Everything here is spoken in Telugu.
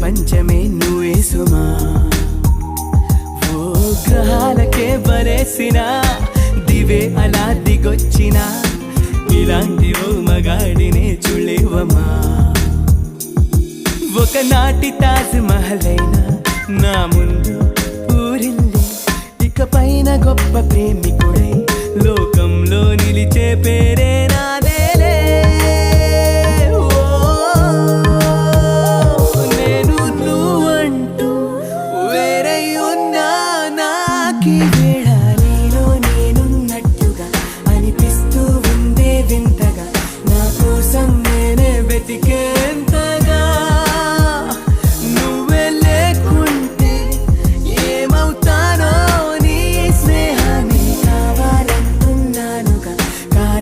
ప్రపంచమే నువ్వే సుమా. ఓ గ్రహాలకే బలేసిన దివే అలా దిగొచ్చిన ఇలాంటి ఓ మగాడినే చూడలేవమ్మా. ఒకనాటి తాజ్ మహల్ అయినా నా ముందు ఊరిల్లి ఇక పైన గొప్ప ప్రేమికుడై లోకంలో నిలిచే